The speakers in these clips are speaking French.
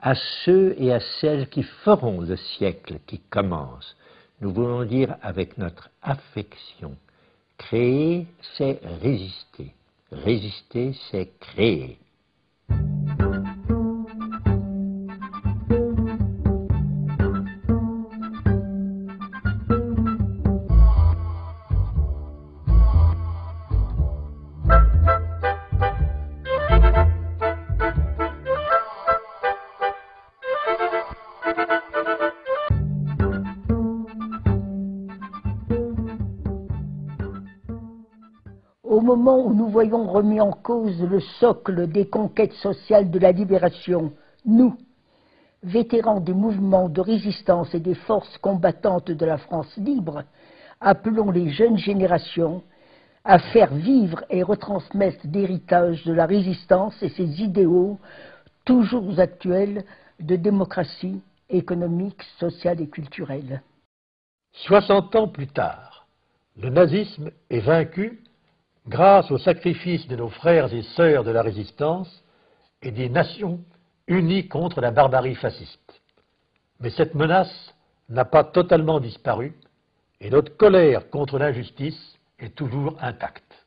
À ceux et à celles qui feront le siècle qui commence, nous voulons dire avec notre affection, créer, c'est résister. Résister, c'est créer. Au moment où nous voyons remis en cause le socle des conquêtes sociales de la libération, nous, vétérans des mouvements de résistance et des forces combattantes de la France libre, appelons les jeunes générations à faire vivre et retransmettre l'héritage de la résistance et ses idéaux toujours actuels de démocratie économique, sociale et culturelle. 60 ans plus tard, le nazisme est vaincu grâce au sacrifice de nos frères et sœurs de la résistance et des nations unies contre la barbarie fasciste. Mais cette menace n'a pas totalement disparu et notre colère contre l'injustice est toujours intacte.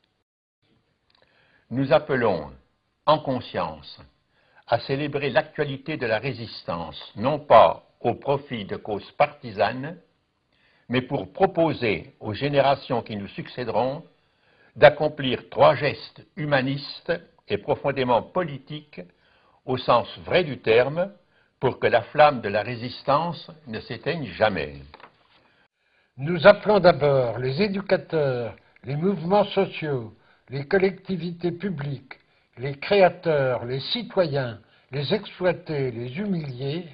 Nous appelons, en conscience, à célébrer l'actualité de la résistance, non pas au profit de causes partisanes, mais pour proposer aux générations qui nous succéderont d'accomplir 3 gestes humanistes et profondément politiques au sens vrai du terme, pour que la flamme de la résistance ne s'éteigne jamais. Nous appelons d'abord les éducateurs, les mouvements sociaux, les collectivités publiques, les créateurs, les citoyens, les exploités, les humiliés,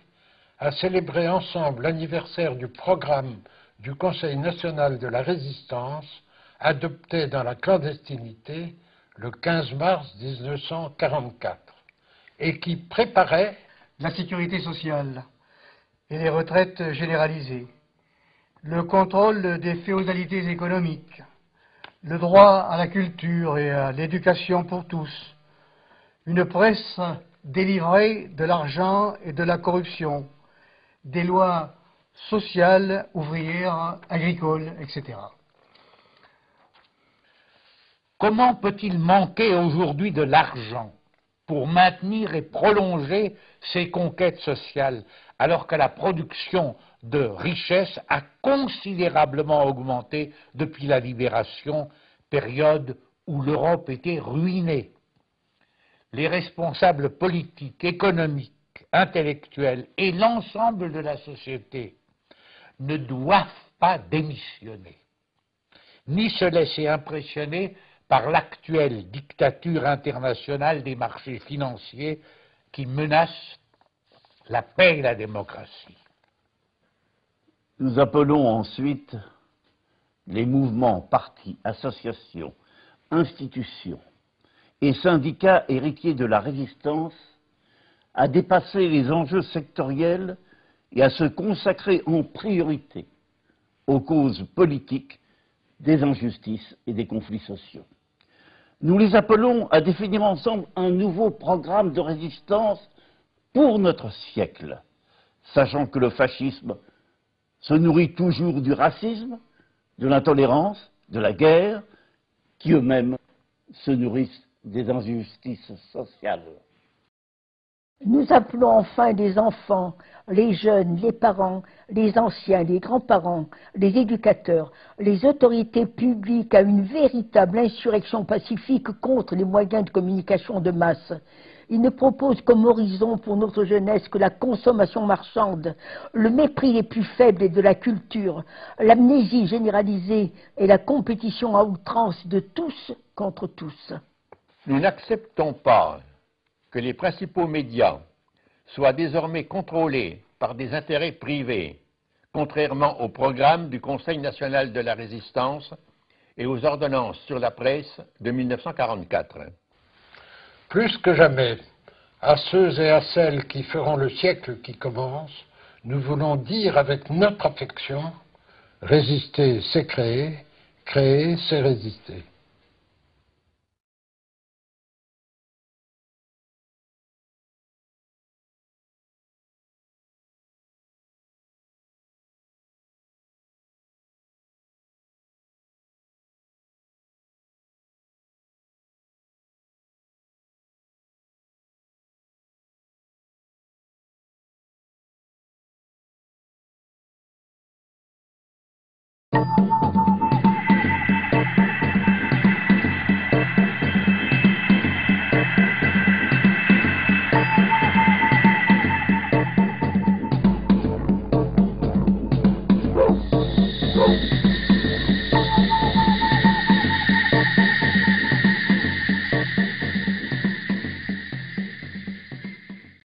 à célébrer ensemble l'anniversaire du programme du Conseil national de la résistance, adopté dans la clandestinité le 15 mars 1944, et qui préparait la sécurité sociale et les retraites généralisées, le contrôle des féodalités économiques, le droit à la culture et à l'éducation pour tous, une presse délivrée de l'argent et de la corruption, des lois sociales, ouvrières, agricoles, etc. Comment peut-il manquer aujourd'hui de l'argent pour maintenir et prolonger ces conquêtes sociales, alors que la production de richesses a considérablement augmenté depuis la libération, période où l'Europe était ruinée? Les responsables politiques, économiques, intellectuels et l'ensemble de la société ne doivent pas démissionner, ni se laisser impressionner par l'actuelle dictature internationale des marchés financiers qui menace la paix et la démocratie. Nous appelons ensuite les mouvements, partis, associations, institutions et syndicats héritiers de la résistance à dépasser les enjeux sectoriels et à se consacrer en priorité aux causes politiques des injustices et des conflits sociaux. Nous les appelons à définir ensemble un nouveau programme de résistance pour notre siècle, sachant que le fascisme se nourrit toujours du racisme, de l'intolérance, de la guerre, qui eux-mêmes se nourrissent des injustices sociales. Nous appelons enfin les enfants, les jeunes, les parents, les anciens, les grands-parents, les éducateurs, les autorités publiques à une véritable insurrection pacifique contre les moyens de communication de masse. Ils ne proposent comme horizon pour notre jeunesse que la consommation marchande, le mépris des plus faibles et de la culture, l'amnésie généralisée et la compétition à outrance de tous contre tous. Nous n'acceptons pas que les principaux médias soient désormais contrôlés par des intérêts privés, contrairement au programme du Conseil national de la résistance et aux ordonnances sur la presse de 1944. Plus que jamais, à ceux et à celles qui feront le siècle qui commence, nous voulons dire avec notre affection, résister c'est créer, créer c'est résister.